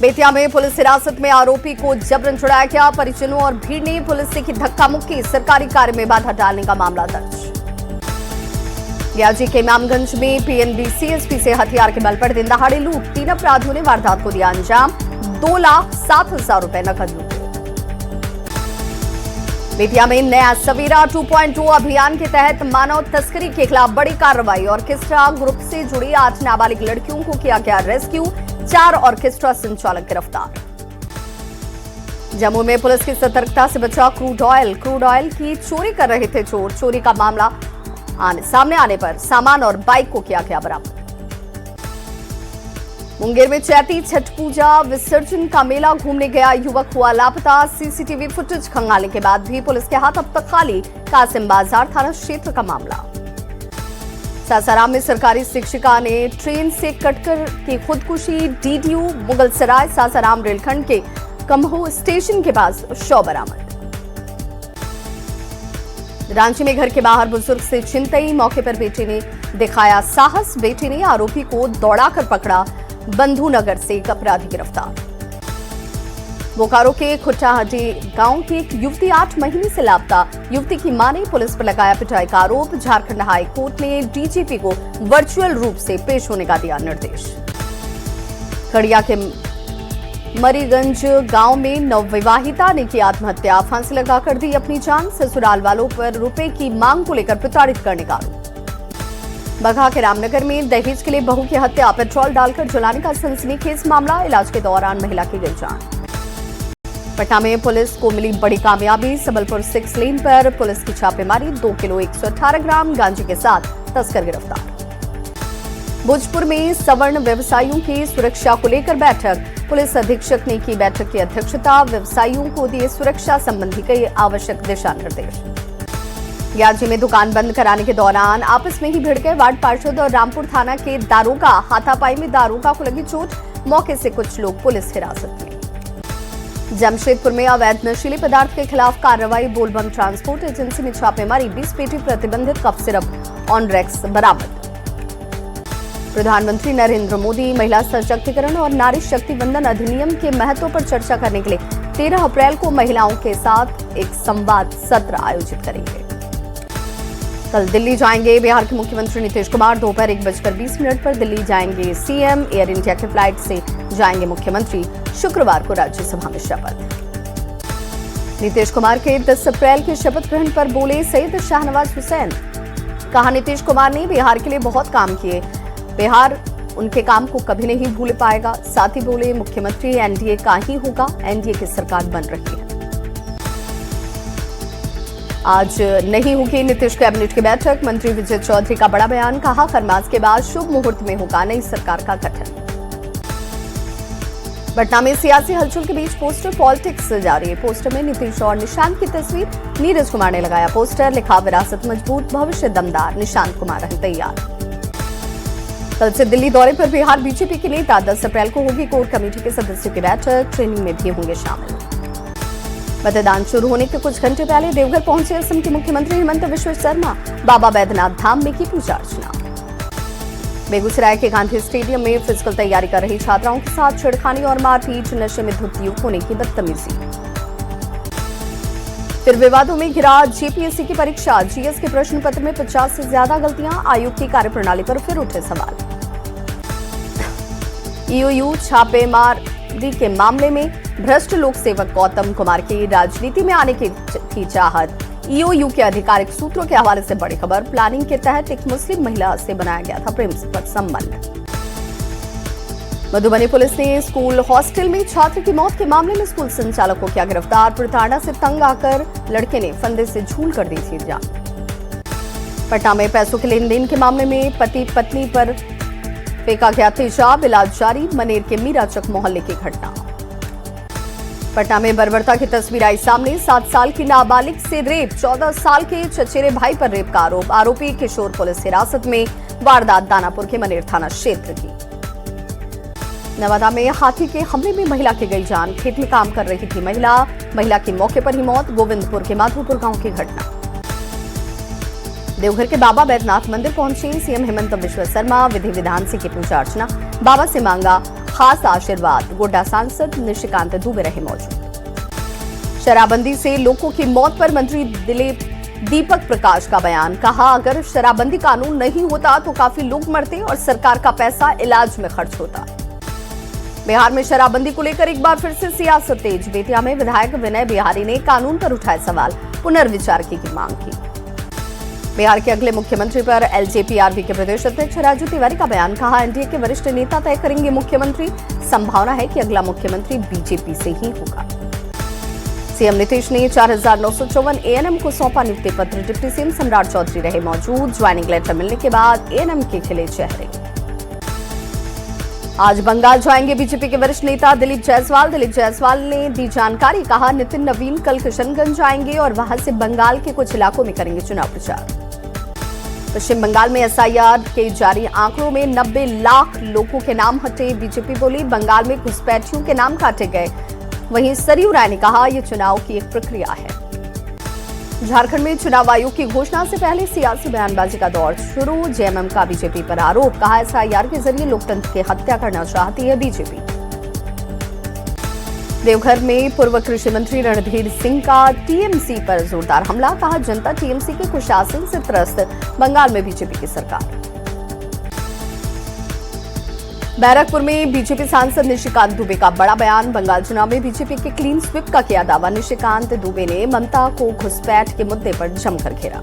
बेतिया में पुलिस हिरासत में आरोपी को जबरन छुड़ाया गया। परिजनों और भीड़ ने पुलिस से की धक्का मुक्की, सरकारी कार्य में बाधा डालने का मामला दर्ज। रियाजी के इमामगंज में पीएनबी एसपी से हथियार के बल पर दिन दहाड़े लूट, 3 अपराधियों ने वारदात को दिया अंजाम। 2,07,000 रुपए नकद लूटे। बेतिया में नया सवेरा 2.0 अभियान के तहत मानव तस्करी के खिलाफ बड़ी कार्रवाई। ऑर्केस्ट्रा ग्रुप से जुड़ी 8 नाबालिग लड़कियों को किया गया रेस्क्यू, 4 ऑर्केस्ट्रा संचालक गिरफ्तार। जम्मू में पुलिस की सतर्कता से बचा क्रूड ऑयल की चोरी कर रहे थे चोर। चोरी का मामला सामने आने पर सामान और बाइक को किया गया बरामद। मुंगेर में चैती छठ पूजा विसर्जन का मेला घूमने गया युवक हुआ लापता। सीसीटीवी फुटेज खंगालने के बाद भी पुलिस के हाथ अब तक खाली। कासिम बाजार थाना क्षेत्र का मामला। सासाराम में सरकारी शिक्षिका ने ट्रेन से कटकर की खुदकुशी। डीडीयू मुगलसराय सासाराम रेलखंड के कमहो स्टेशन के पास शव बरामद। रांची में घर के बाहर बुजुर्ग से छिनतई, मौके पर बेटे ने दिखाया साहस। बेटे ने आरोपी को दौड़ाकर पकड़ा। बंधुनगर से एक अपराधी गिरफ्तार। बोकारो के खुट्टाहटी गांव की एक युवती 8 महीने से लापता। युवती की मां ने पुलिस पर लगाया पिटाई का आरोप। झारखंड हाई कोर्ट ने डीजीपी को वर्चुअल रूप से पेश होने का दिया निर्देश। खड़िया के मरीगंज गांव में नवविवाहिता ने की आत्महत्या। फांसी लगाकर दी अपनी जान। ससुराल वालों पर रुपए की मांग को लेकर प्रताड़ित करने का आरोप। बगहा के रामनगर में दहेज के लिए बहू की हत्या, पेट्रोल डालकर जलाने का सनसनीखेज मामला। इलाज के दौरान महिला की गई जान। पटना में पुलिस को मिली बड़ी कामयाबी। सबलपुर 6 लेन पर पुलिस की छापेमारी। 2 किलो 118 ग्राम गांजे के साथ तस्कर गिरफ्तार। भोजपुर में सवर्ण व्यवसायियों की सुरक्षा को लेकर बैठक। पुलिस अधीक्षक ने की बैठक की अध्यक्षता। व्यवसायियों को दिए सुरक्षा संबंधी कई आवश्यक दिशा निर्देश। याजी में दुकान बंद कराने के दौरान आपस में ही भिड़ गए वार्ड पार्षद और रामपुर थाना के दारोगा। हाथापाई में दारोगा को लगी चोट। मौके से कुछ लोग पुलिस हिरासत में। जमशेदपुर में अवैध नशीले पदार्थ के खिलाफ कार्रवाई। बोलबम ट्रांसपोर्ट एजेंसी में छापेमारी। 20 पेटी प्रतिबंधित कफ सिरप ऑनरेक्स बरामद। प्रधानमंत्री नरेंद्र मोदी महिला सशक्तिकरण और नारी शक्ति वंदन अधिनियम के महत्व पर चर्चा करने के लिए 13 अप्रैल को महिलाओं के साथ एक संवाद सत्र आयोजित करेंगे। कल दिल्ली जाएंगे बिहार के मुख्यमंत्री नीतीश कुमार। दोपहर 1:20 पर दिल्ली जाएंगे सीएम। एयर इंडिया की फ्लाइट से जाएंगे मुख्यमंत्री। शुक्रवार को राज्यसभा में शपथ। नीतीश कुमार के 10 अप्रैल के शपथ ग्रहण पर बोले सैयद शाहनवाज हुसैन। कहा नीतीश कुमार ने बिहार के लिए बहुत काम किए, बिहार उनके काम को कभी नहीं भूल पाएगा। साथ ही बोले मुख्यमंत्री एनडीए का ही होगा, एनडीए की सरकार बन रही है। आज नहीं होगी नीतीश कैबिनेट की बैठक। मंत्री विजय चौधरी का बड़ा बयान। कहा खरमास के बाद शुभ मुहूर्त में होगा नई सरकार का गठन। पटना में सियासी हलचल के बीच पोस्टर पॉलिटिक्स जारी है। पोस्टर में नीतीश और निशांत की तस्वीर। नीरज कुमार ने लगाया पोस्टर। लिखा विरासत मजबूत, भविष्य दमदार, निशांत कुमार रहे तैयार। कल से दिल्ली दौरे पर बिहार बीजेपी के नेता। 10 अप्रैल को होगी कोर कमेटी के सदस्यों की बैठक। ट्रेनिंग में भी होंगे शामिल। मतदान शुरू होने के कुछ घंटे पहले देवघर पहुंचे असम के मुख्यमंत्री हेमंत बिश्व शर्मा। बाबा बैद्यनाथ धाम में की पूजा अर्चना। बेगूसराय के गांधी स्टेडियम में फिजिकल तैयारी कर रही छात्राओं के साथ छेड़खानी और मारपीट। नशे में धुत युवकों ने की बदतमीजी। फिर विवादों में घिरा जेपीएससी की परीक्षा। जीएस के प्रश्न पत्र में 50 से ज्यादा गलतियां। आयोग की कार्यप्रणाली पर फिर उठे सवाल। ईओयू छापेमारी के मामले में भ्रष्ट लोक सेवक गौतम कुमार की राजनीति में आने की थी चाहत। ईओयू के आधिकारिक सूत्रों के हवाले से बड़ी खबर। प्लानिंग के तहत एक मुस्लिम महिला से बनाया गया था प्रेम संबंध। मधुबनी पुलिस ने स्कूल हॉस्टल में छात्र की मौत के मामले में स्कूल संचालक को किया गिरफ्तार। प्रताड़ना से तंग आकर लड़के ने फंदे से झूल कर दी थी जान। पटना में पैसों के लेन देन के मामले में पति पत्नी पर फेंका गया तेजाब। इलाज जारी। मनेर के मीराचक मोहल्ले की घटना। पटना में बर्बरता की तस्वीर आई सामने। 7 साल की नाबालिग से रेप। 14 साल के चचेरे भाई पर रेप का आरोप। आरोपी किशोर पुलिस हिरासत में। वारदात दानापुर के मनेर थाना क्षेत्र की। नवादा में हाथी के हमले में महिला की गई जान। खेत में काम कर रही थी महिला की मौके पर ही मौत। गोविंदपुर के माधोपुर गांव की घटना। देवघर के बाबा बैद्यनाथ मंदिर पहुंचे सीएम हेमंत बिश्व शर्मा। विधि विधान से की पूजा अर्चना। बाबा से मांगा खास आशीर्वाद। गोड्डा सांसद निशिकांत दुबे रहे मौजूद। शराबबंदी से लोगों की मौत पर मंत्री दीपक प्रकाश का बयान। कहा, अगर शराबबंदी कानून नहीं होता तो काफी लोग मरते और सरकार का पैसा इलाज में खर्च होता। बिहार में शराबबंदी को लेकर एक बार फिर से सियासत तेज। बेतिया में विधायक विनय बिहारी ने कानून पर उठाए सवाल, पुनर्विचार की मांग की। बिहार के अगले मुख्यमंत्री पर एलजेपी-आरबी के प्रदेश अध्यक्ष राजू तिवारी का बयान। कहा, एनडीए के वरिष्ठ नेता तय करेंगे मुख्यमंत्री। संभावना है कि अगला मुख्यमंत्री बीजेपी से ही होगा। सीएम नीतीश ने 4954 एएनएम को सौंपा नियुक्ति पत्र। डिप्टी सीएम सम्राट चौधरी रहे मौजूद। ज्वाइनिंग लेटर मिलने के बाद एएनएम के खिले चेहरे। आज बंगाल जाएंगे बीजेपी के वरिष्ठ नेता दिलीप जायसवाल। दिलीप जायसवाल ने दी जानकारी। कहा, नितिन नवीन कल किशनगंज जाएंगे और वहां से बंगाल के कुछ इलाकों में करेंगे चुनाव प्रचार। पश्चिम बंगाल में एसआईआर के जारी आंकड़ों में 90 लाख लोगों के नाम हटे। बीजेपी बोली, बंगाल में घुसपैठियों के नाम काटे गए। वहीं सरयू राय ने कहा, यह चुनाव की एक प्रक्रिया है। झारखंड में चुनाव आयोग की घोषणा से पहले सियासी बयानबाजी का दौर शुरू। जेएमएम का बीजेपी पर आरोप। कहा, एसआईआर के जरिए लोकतंत्र की हत्या करना चाहती है बीजेपी। देवघर में पूर्व कृषि मंत्री रणधीर सिंह का टीएमसी पर जोरदार हमला। कहा, जनता टीएमसी के कुशासन से त्रस्त। बंगाल में बीजेपी की सरकार। बैरकपुर में बीजेपी सांसद निशिकांत दुबे का बड़ा बयान। बंगाल चुनाव में बीजेपी के क्लीन स्वीप का किया दावा। निशिकांत दुबे ने ममता को घुसपैठ के मुद्दे पर जमकर घेरा।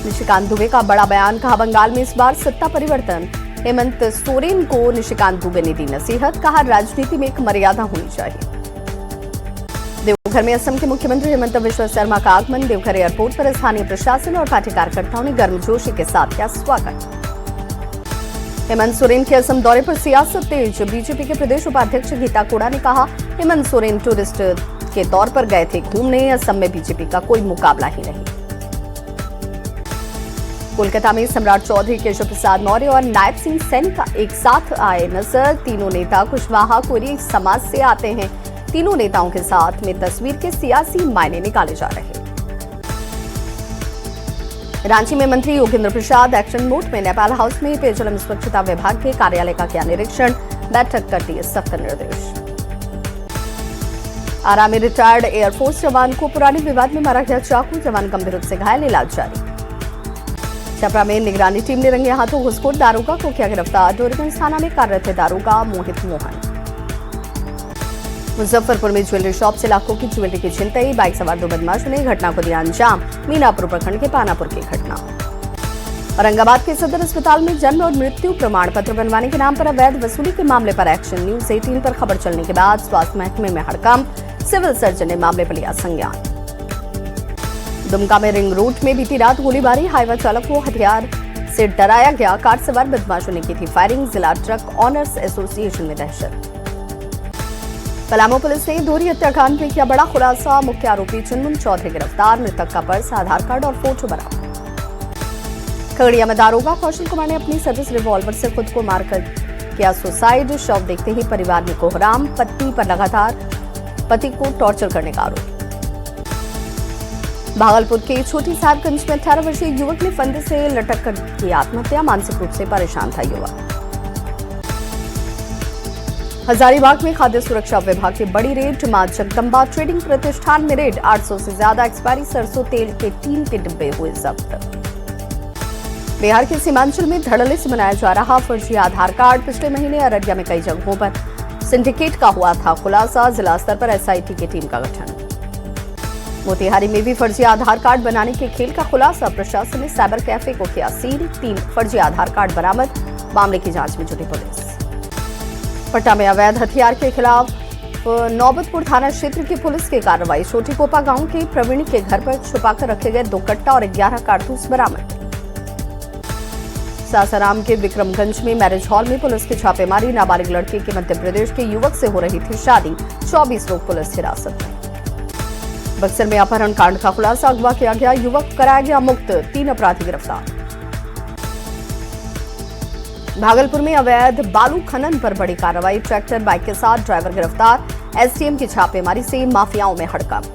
निशिकांत दुबे का बड़ा बयान। कहा, बंगाल में इस बार सत्ता परिवर्तन। हेमंत सोरेन को निशिकांत दुबे ने दी नसीहत। कहा, राजनीति में एक मर्यादा होनी चाहिए। देवघर में असम के मुख्यमंत्री हेमंत बिस्वा शर्मा का आगमन। देवघर एयरपोर्ट पर स्थानीय प्रशासन और पार्टी कार्यकर्ताओं ने गर्मजोशी के साथ किया स्वागत। हेमंत सोरेन के असम दौरे पर सियासत तेज। बीजेपी के प्रदेश उपाध्यक्ष गीता कोड़ा ने कहा, हेमंत सोरेन टूरिस्ट के तौर पर गए थे घूमने। असम में बीजेपी का कोई मुकाबला ही नहीं। कोलकाता में सम्राट चौधरी, केशव प्रसाद मौर्य और नायब सिंह सैनी का एक साथ आए नजर। तीनों नेता कुशवाहा कोरी समाज से आते हैं। तीनों नेताओं के साथ में तस्वीर के सियासी मायने निकाले जा रहे हैं। रांची में मंत्री योगेंद्र प्रसाद एक्शन मोड में। नेपाल हाउस में पेयजल एवं स्वच्छता विभाग के कार्यालय का किया निरीक्षण। बैठक कर दिए सख्त निर्देश। आरा में रिटायर्ड एयरफोर्स जवान को पुराने विवाद में मारा गया चाकू। जवान गंभीर रूप से घायल, इलाज जारी। छपरा में निगरानी टीम ने रंगे हाथों घुसखोर दारोगा को किया गिरफ्तार। डोरीगंज थाना में कार्यरत दारोगा मोहित मोहन। मुजफ्फरपुर में ज्वेलरी शॉप से लाखों की ज्वेलरी की छिनतई। बाइक सवार 2 बदमाशों ने घटना को दिया अंजाम। मीनापुर प्रखंड के पानापुर की घटना। औरंगाबाद के सदर अस्पताल में जन्म और मृत्यु प्रमाण पत्र बनवाने के नाम पर अवैध वसूली के मामले पर एक्शन। न्यूज 18 पर खबर चलने के बाद स्वास्थ्य महकमे में हड़कंप। सिविल सर्जन ने मामले पर लिया संज्ञान। दुमका में रिंग रोड में बीती रात गोलीबारी। हाईवा चालक को हथियार से डराया गया। कार सवार बदमाशों ने की थी फायरिंग। जिला ट्रक ऑनर्स एसोसिएशन में दहशत। पलामू पुलिस ने दोहरी हत्याकांड में किया बड़ा खुलासा। मुख्य आरोपी चुनमुन चौधरी गिरफ्तार। मृतक का पर्स, आधार कार्ड और फोटो बरामद। खगड़िया में दारोगा कौशल कुमार ने अपनी सर्विस रिवॉल्वर से खुद को मारकर किया सुसाइड। शव देखते ही परिवार में कोहराम। पत्नी पर लगातार पति को टॉर्चर करने का आरोप। भागलपुर के छोटी साहिबगंज में 18 वर्षीय युवक ने फंदे से लटक कर की आत्महत्या। मानसिक रूप से परेशान था युवक। हजारीबाग में खाद्य सुरक्षा विभाग की बड़ी रेड। मां जगदम्बा ट्रेडिंग प्रतिष्ठान में रेड। 800 से ज्यादा एक्सपायरी सरसों तेल के टीन के डिब्बे हुए जब्त। बिहार के सीमांचल में धड़ल्ले से बनाया जा रहा फर्जी आधार कार्ड। पिछले महीने अररिया में कई जगहों पर सिंडिकेट का हुआ था खुलासा। जिला स्तर पर एसआईटी की टीम का गठन। मोतिहारी में भी फर्जी आधार कार्ड बनाने के खेल का खुलासा। प्रशासन ने साइबर कैफे को किया सील। 3 फर्जी आधार कार्ड बरामद। मामले की जांच में जुटी पुलिस। पटना में अवैध हथियार के खिलाफ नौबतपुर थाना क्षेत्र की पुलिस की कार्रवाई। छोटी कोपा गांव के प्रवीण के घर पर छुपाकर रखे गए 2 कट्टा और 11 कारतूस बरामद। सासाराम के विक्रमगंज में मैरिज हॉल में पुलिस की छापेमारी। नाबालिग लड़की के मध्य प्रदेश के युवक से हो रही थी शादी। 24 लोग पुलिस हिरासत में। बक्सर में अपहरण कांड का खुलासा। अगवा किया गया युवक कराया गया मुक्त। 3 अपराधी गिरफ्तार। भागलपुर में अवैध बालू खनन पर बड़ी कार्रवाई। ट्रैक्टर बाइक के साथ ड्राइवर गिरफ्तार। एसटीएम की छापेमारी से माफियाओं में हड़कंप।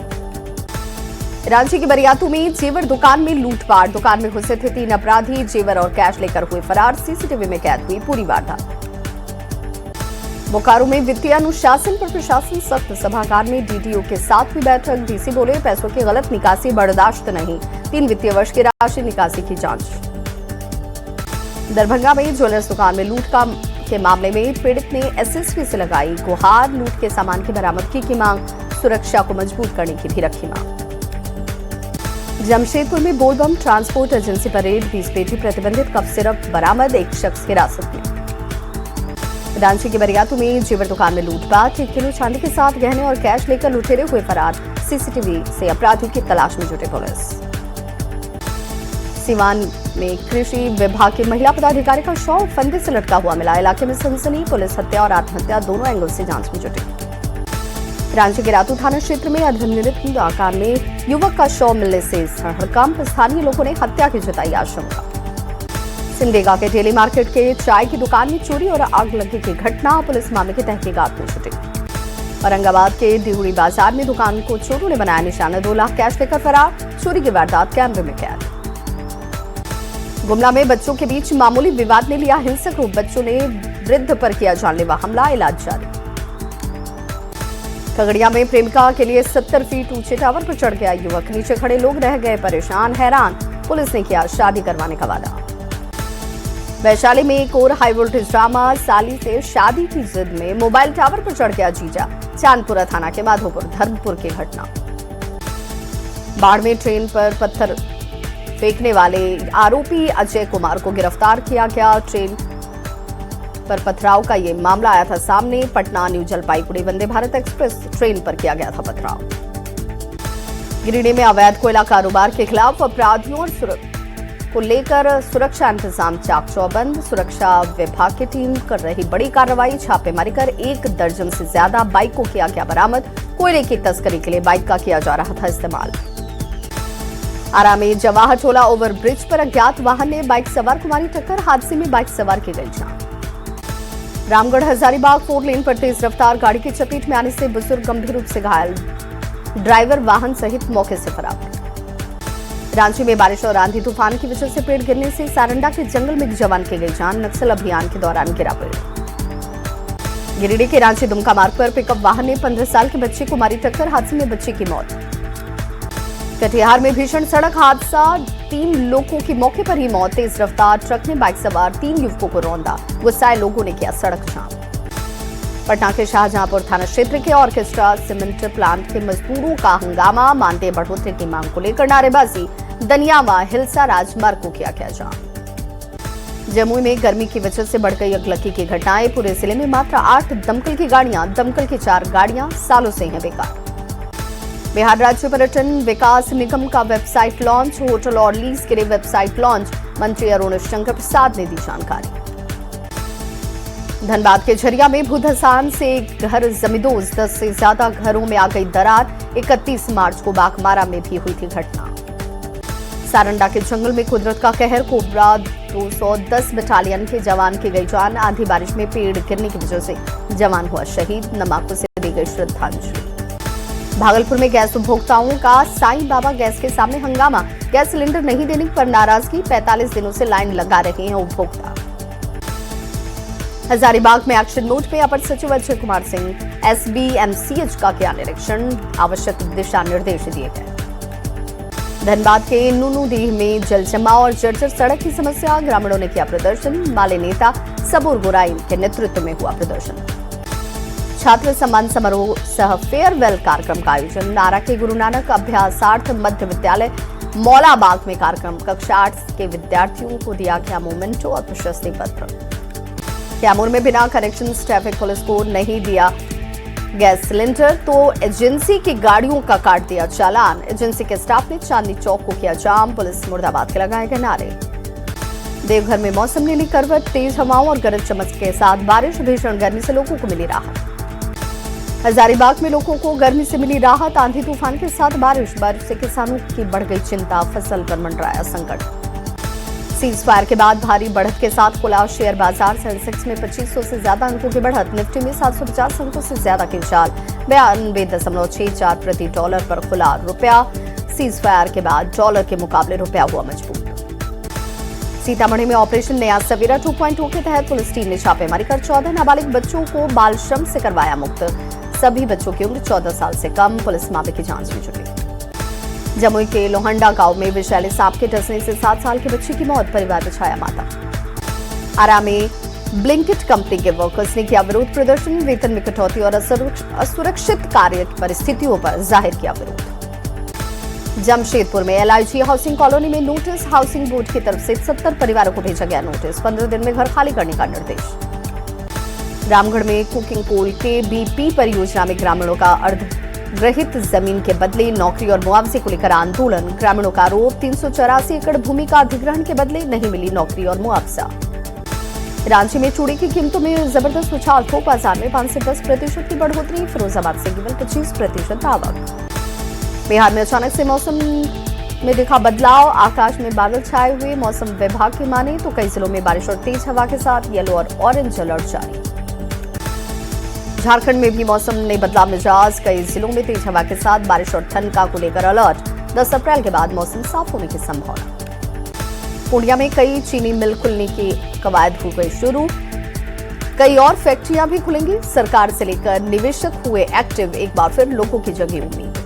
रांची के बरियातू में जेवर दुकान में लूटपाट। दुकान में घुसे थे 3 अपराधी। जेवर और कैश लेकर हुए फरार। सीसीटीवी में कैद हुई पूरी वारदात। बोकारो में वित्तीय अनुशासन पर प्रशासन सख्त। सभागार में डीडीओ के साथ हुई बैठक। डीसी बोले पैसों की गलत निकासी बर्दाश्त नहीं। 3 वित्तीय वर्ष की राशि निकासी की जांच। दरभंगा में ज्वेलर्स दुकान में लूट के मामले में पीड़ित ने एसएसपी से लगाई गुहार। लूट के सामान की बरामदगी की मांग। सुरक्षा को मजबूत करने की भी रखी मांग। जमशेदपुर में बोलबम ट्रांसपोर्ट एजेंसी पर रेड। 20 पेटी प्रतिबंधित कफ सिरप बरामद। 1 शख्स हिरासत में। रांची के बरियातू में जेवर दुकान में लूटपाट। 1 किलो चांदी के साथ गहने और कैश लेकर लुटेरे हुए फरार। सीसीटीवी से अपराधियों की तलाश में जुटे पुलिस। सीवान में कृषि विभाग की महिला पदाधिकारी का शव फंदे से लटका हुआ मिला। इलाके में सनसनी। पुलिस हत्या और आत्महत्या दोनों एंगल से जांच में जुटी। रांची के रातू थाना क्षेत्र में अनियमित आकार में युवक का शव मिलने से हड़कंप। स्थानीय लोगों ने हत्या की जताई आशंका। सिमडेगा के डेली मार्केट के चाय की दुकान में चोरी और आग लगने की घटना। पुलिस मामले की तहकीकात में जुटी। औरंगाबाद के दिहुड़ी बाजार में दुकान को चोरों ने बनाया निशाना। 2 लाख कैश लेकर फरार। चोरी की वारदात कैमरे में कैद। गुमला में बच्चों के बीच मामूली विवाद ने लिया हिंसक रूप। बच्चों ने वृद्ध पर किया जानलेवा हमला। इलाज जारी। खगड़िया में प्रेमिका के लिए 70 फीट ऊंचे टावर पर चढ़ गया युवक। नीचे खड़े लोग रह गए परेशान हैरान। पुलिस ने किया शादी करवाने का वादा। वैशाली में एक और हाई वोल्टेज ड्रामा। साली से शादी की जिद में मोबाइल टावर पर चढ़ गया जीजा। चांदपुरा थाना के माधोपुर धर्मपुर की घटना। बाढ़ में ट्रेन पर पत्थर फेंकने वाले आरोपी अजय कुमार को गिरफ्तार किया गया। ट्रेन पर पथराव का ये मामला आया था सामने। Patna new Jalpaiguri Vande Bharat express train पर किया गया था पथराव। गिरिडीह में अवैध कोयला कारोबार के खिलाफ अपराधियों को लेकर सुरक्षा इंतजाम चाक चौबंद। सुरक्षा विभाग की टीम कर रही बड़ी कार्रवाई। छापेमारी कर 1 दर्जन से ज्यादा बाइक को किया गया बरामद। कोयले की तस्करी के लिए बाइक का किया जा रहा था इस्तेमाल। आरा में जवाहर टोला ओवर ब्रिज पर अज्ञात वाहन ने बाइक सवार को मारी टक्कर। हादसे में बाइक सवार की गई जान। रामगढ़ हजारीबाग 4 लेन पर तेज रफ्तार गाड़ी की चपेट में आने से बुजुर्ग गंभीर रूप से घायल। ड्राइवर वाहन सहित मौके से फरार। रांची में बारिश और आंधी तूफान की वजह से पेड़ गिरने से सारंडा के जंगल में एक जवान की गई जान। नक्सल अभियान के दौरान गिरा पेड़। गिरिडीह के रांची दुमका मार्ग पर पिकअप वाहन ने 15 साल के बच्चे को मारी टक्कर। हादसे में बच्चे की मौत। कटिहार में भीषण सड़क हादसा। 3 लोगों की मौके पर ही मौत। तेज रफ्तार ट्रक ने बाइक सवार 3 युवकों को रौंदा। गुस्साए लोगों ने किया सड़क जाम। पटना के शाहजहांपुर थाना क्षेत्र के ऑर्केस्ट्रा सीमेंट प्लांट के मजदूरों का हंगामा। मानदेय बढ़ोतरी की मांग को लेकर नारेबाजी। दनियावा हिलसा राजमार्ग को किया गया जाम। जमुई में गर्मी की वजह से बढ़ गई अगलगी की घटनाएं। पूरे जिले में मात्र 8 दमकल की गाड़ियां। दमकल की 4 गाड़ियां सालों से हैं बेकार। बिहार राज्य पर्यटन विकास निगम का वेबसाइट लॉन्च। होटल और लीज के लिए वेबसाइट लॉन्च। मंत्री अरुण शंकर प्रसाद ने दी जानकारी। धनबाद के झरिया में भूधसान से घर जमींदोज। 10 से ज्यादा घरों में आ गई दरार। 31 मार्च को बाघमारा में भी हुई थी घटना। सारंडा के जंगल में कुदरत का कहर। कोबरा 210 बटालियन के जवान की गई जान। आंधी बारिश में पेड़ गिरने की वजह से जवान हुआ शहीद। नमाको से दी गई श्रद्धांजलि। भागलपुर में गैस उपभोक्ताओं का साईं बाबा गैस के सामने हंगामा। गैस सिलेंडर नहीं देने पर नाराजगी। 45 दिनों से लाइन लगा रहे हैं उपभोक्ता। हजारीबाग में एक्शन मोड पे अपर सचिव अजय कुमार सिंह। एसबीएमसीएच का किया निरीक्षण। आवश्यक दिशा निर्देश दिए गए। धनबाद के नूनूडीह में जल जमाव और जर्जर सड़क की समस्या। ग्रामीणों ने किया प्रदर्शन। माले नेता सबूर गुराइन के नेतृत्व में हुआ प्रदर्शन। छात्र सम्मान समारोह सह फेयरवेल कार्यक्रम का आयोजन। नारा के गुरु नानक अभ्यासार्थ मध्य विद्यालय मौलाबाग में कार्यक्रम। कक्षा 8 के विद्यार्थियों को दिया गया मोमेंटो और प्रशस्ति पत्र। कैमूर में बिना कनेक्शन ट्रैफिक पुलिस को नहीं दिया गैस सिलेंडर तो एजेंसी की गाड़ियों का काट दिया चालान। एजेंसी के स्टाफ ने चांदनी चौक को किया जाम। पुलिस मुर्दाबाद के लगाए गए नारे। देवघर में मौसम ने ली करवट। तेज हवाओं और गरज चमक के साथ बारिश। भीषण गर्मी से लोगों को मिली राहत। हजारीबाग में लोगों को गर्मी से मिली राहत। आंधी तूफान के साथ बारिश से किसानों की बढ़ गई चिंता। फसल पर मंडराया संकट। सीज फायर के बाद भारी बढ़त के साथ खुला शेयर बाजार। सेंसेक्स में 2500 से ज्यादा अंकों की बढ़त। निफ्टी में 750 अंकों से ज्यादा की चाल। 92.64 प्रति डॉलर पर खुला रुपया। सीज फायर के बाद डॉलर के मुकाबले रुपया हुआ मजबूत। सीतामढ़ी में ऑपरेशन नया सवेरा 2.0 के तहत पुलिस टीम ने छापेमारी कर 14 नाबालिग बच्चों को बाल श्रम से करवाया मुक्त। सभी बच्चों की उम्र 14 साल से कम। पुलिस मामले की जांच में जुटी। जमुई के लोहंडा गांव में विषैले सांप के डसने से 7 साल के बच्चे की मौत, परिवार में छाया मातम। आरा में ब्लिंकिट कंपनी के वर्कर्स ने किया विरोध प्रदर्शन। वेतन में कटौती और असुरक्षित कार्य परिस्थितियों पर जाहिर किया विरोध। जमशेदपुर में LIG हाउसिंग कॉलोनी में नोटिस। हाउसिंग बोर्ड की तरफ से 70 परिवारों को भेजा गया नोटिस। 15 दिन में घर खाली करने का निर्देश। रामगढ़ में कुकिंग कोल KBP परियोजना में ग्रामीणों का अर्धग्रहित जमीन के बदले नौकरी और मुआवजे को लेकर आंदोलन। ग्रामीणों का आरोप 384 एकड़ भूमि का अधिग्रहण के बदले नहीं मिली नौकरी और मुआवजा। रांची में चूड़ी की कीमतों में जबरदस्त उछाल। थोक बाजार में 5 से 10% की बढ़ोतरी। फिरोजाबाद से केवल 25% आवक। बिहार में अचानक से मौसम में दिखा बदलाव। आकाश में बादल छाए हुए। मौसम विभाग की माने तो कई जिलों में बारिश और तेज हवा के साथ येलो और ऑरेंज अलर्ट जारी। झारखंड में भी मौसम ने बदला मिजाज। कई जिलों में तेज हवा के साथ बारिश और ठंड को लेकर अलर्ट। 10 अप्रैल के बाद मौसम साफ होने की संभावना। पूर्णिया में कई चीनी मिल खुलने की कवायद हो गई शुरू। कई और फैक्ट्रियां भी खुलेंगी। सरकार से लेकर निवेशक हुए एक्टिव। एक बार फिर लोगों की जगी उम्मीद।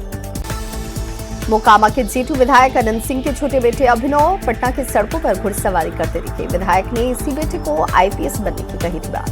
मोकामा के G2 विधायक अनंत सिंह के छोटे बेटे अभिनव पटना की सड़कों पर घुड़सवारी करते दिखे। विधायक ने इसी बेटे को IPS बनने की कही थी बात।